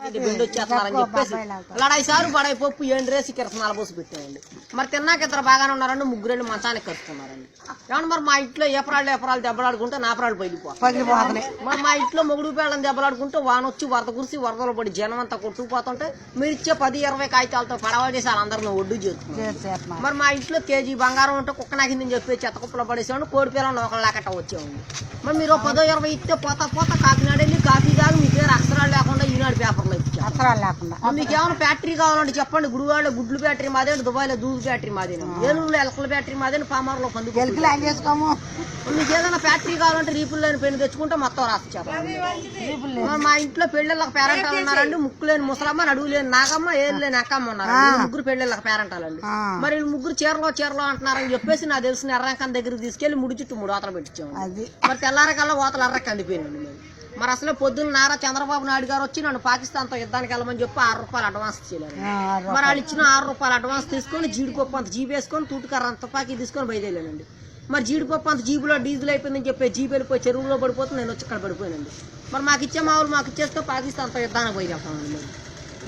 Bend వచ్చేస్తున్నారని చెప్పేసి లడాయి sir పడాయి పప్పు ఎండు రేసి కిరసనాల పోసి పెట్టామండి. మరి తిన్నాక ఇద్దరు బాగానే ఉన్నారండి, ముగ్గురెళ్ళి మంచానికి కట్టుకున్నారండి. ఏమన్నా మరి మా ఇంట్లో ఎపరాళ్ళు దెబ్బలాడుకుంటే నాపరాళ్ళు పగిలిపోతాయి. మరి మా ఇంట్లో మొగుడు పేళ్ళని దెబ్బలాడుకుంటే వాన వచ్చి వరద కురిసి వరదలో పడి జనం అంతా కొట్టుకుపోతుంటే మీరు ఇచ్చే 10-20 కాగితాలతో పడవ చేసి వాళ్ళందరినీ ఒడ్డు చేస్తున్నారు. మరి మా ఇంట్లో కేజీ బంగారం ఉంటే కుక్క నాకిందని చెప్పి చెత్త కుప్పలో పడేసామండి, కోడి పిల్లలు ఒకళ్ళ లేకట్ట వచ్చేవాడి. మరి మీరు 10-20 ఇస్తే పోతా కాకినాడ వెళ్ళి కాఫీ కాదు మీ పేరు అక్షరాలు లేకుండా ఈనాడు పేపర్లో ఇచ్చారు. అక్షరాలు లేకుండా మీకు ఏమైనా ఫ్యాక్టరీ కావాలంటే చెప్పండి. గుడివాడలో గుడ్లు ఫ్యాక్టరీ మాదేంటి, దుబాయ్లో దూదు ఫ్యాక్టరీ మాదేనా, ఏలూరులో ఎలకల ఫ్యాక్టరీ మాదేని, పామారులో పందుకు. మీకు ఏదైనా ఫ్యాక్టరీ కావాలంటే రీపుల్ లేని పెన్ను తెచ్చుకుంటే మొత్తం రాసిచ్చారు. మా ఇంట్లో పెళ్లిళ్ళకి పేరెంటాలు ఉన్నారండి, ముక్కు లేని ముసలమ్మ, నడువు లేని నాగమ్మ, ఏళ్ళు లేని అక్కమ్మ ఉన్నారండి. ముగ్గురు పెళ్లిళ్ళకి పేరెంటాలండి. మరి ముగ్గురు చీరలో అంటున్నారని చెప్పేసి నాకు తెలిసిన ఎర్రకంద దగ్గరికి తీసుకెళ్లి ముడి చుట్టూ 3 ఓతలు పెట్టించాము. మరి తెల్లారకల్లా ఓతలు ఎర్రకి అందిపోయినండి. మరి అసలు పొద్దున్న నారా చంద్రబాబు నాయుడు గారు వచ్చి నన్ను పాకిస్తాన్తో యుద్ధానికి వెళ్ళమని చెప్పి 6 రూపాయలు అడ్వాన్స్ ఇచ్చేయారు. మరి వాళ్ళు ఇచ్చిన 6 రూపాయలు అడ్వాన్స్ తీసుకొని జీడిపప్పు అంత జీబు వేసుకొని తూటుకర్ర అంత తుపాకీ తీసుకొని బయలుదేరానండి. మరి జీడిపప్పు అంత జీబులో డీజిల్ అయిపోయిందని చెప్పి జీబు వెళ్ళిపోయి చెరువులో పడిపోతుంది, నేను వచ్చి ఇక్కడ పడిపోయానండి. మరి మాకు ఇచ్చే మావులు మాకు ఇచ్చేస్తే పాకిస్తాన్తో యుద్ధానికి బయలుదేరుతామండి.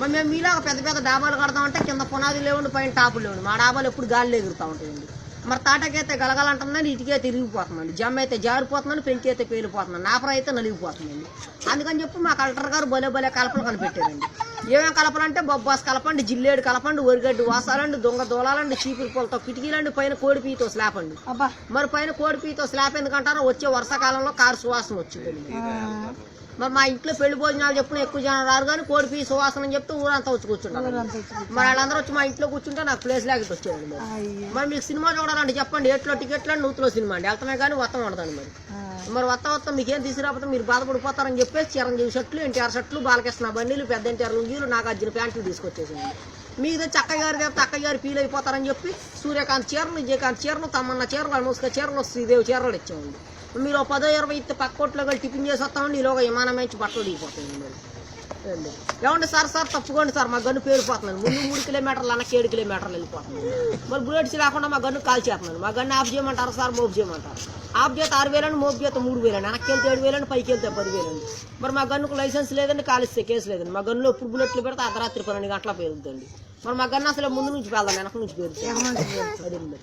మరి మేము మీలాగా పెద్ద డాబాలు కడతామంటే కింద పునాదులు లేవండి, పైన టాపులు లేవండి. మా డాబాలు ఎప్పుడు గాలిలో ఎగురుతూ ఉంటాయండి. మరి తాటకైతే గలగలంటుందని, ఇటుకైతే తిరిగిపోతుందండి, జమ్మ అయితే జారిపోతుందని, పెంకి అయితే పేలిపోతుందండి, నాపర అయితే నలిగిపోతుందండి. అందుకని చెప్పి మా కలెక్టర్ గారు భలే కలపలు కనిపెట్టారండి. ఏమేం కలపలంటే బొబ్బాస్ కలపండి, జిల్లేడు కలపండి, ఒరిగడ్డి వాసాలండి, దొంగ దోలాలండి, చీపురు పూలతో కిటికీలండి, పైన కోడి పీతో స్లాప్ అండి. మరి పైన కోడి పీతో స్లాప్ ఎందుకంటారో వచ్చే వర్షాకాలంలో కారు సువాసన వచ్చిందండి. మరి మా ఇంట్లో పెళ్లి భోజనాలు చెప్పున ఎక్కువ జనం రారు కానీ కోడి పీ సువాసన అని చెప్తే ఊరంతా వచ్చి కూర్చుంటారు. మరి వాళ్ళందరూ వచ్చి మా ఇంట్లో కూర్చుంటే నాకు ప్లేస్ లేకపోతే వచ్చేయండి. మరి మీకు సినిమా చూడాలంటే చెప్పండి, ఏట్లో టికెట్లు అండి, నూతులో సినిమా అండి, వెళ్తామే కానీ వత్తం ఉండదండి. మరి వత్తం మీకేం తీసుకురాకపోతే మీరు బాధపడిపోతారని చెప్పేసి చిరంజీవి షర్ట్లు, ఎన్టీఆర్ షర్ట్లు, బాలకృష్ణ బండిలు, పెద్ద ఎన్టీఆర్ లుంగీలు, నాగార్జున ప్యాంట్లు తీసుకొచ్చేసింది. మీదే చక్కయ్య గారు చెప్తే అక్కయ్య గారు ఫీల్ అయిపోతారని చెప్పి సూర్యకాంత్ చీరలు, విజయకాంత్ చీరలు, తమ్మన్న చీరలు, అనుష్క చీరలు, శ్రీదేవి చీరలు ఇచ్చామండి. మీరు 10-20 ఇస్తే పక్క కోట్లో వెళ్ళి టిఫిన్ చేసి వస్తామండి, ఈలోగా విమానం మంచి బట్టలు దిగిపోతాయండి. మరి ఏమండి సార్ తప్పుకోండి సార్, మా గన్ను పేరుపోతున్నాను. ముందు 3 కిలోమీటర్లు అన్న 7 కిలోమీటర్లు వెళ్ళిపోతుంది. మరి బుల్లెట్స్ లేకుండా మా గన్ను కాల్ చేస్తున్నాను. మా గన్ను ఆఫ్ చేయమంటారు సార్, మోపు చేయమంటారు. ఆఫ్ చేత 6,000 అండి, మోపు చేత 3,000 అండి, వెనక్కి వెళ్తే 7,000 అండి, పైకి వెళ్తే 10,000 అండి. మరి మా గన్నుకు లైసెన్స్ లేదండి, కాలిస్తే కేసు లేదండి. మా గన్నులో ఎప్పుడు బుల్లెట్లు పెడితే అర్ధరాత్రి 12 గంటల పేరుద్దండి. మరి మా గన్ను అసలు ముందు నుంచి వెళ్దాం, వెనక నుంచి పేరుతుంది.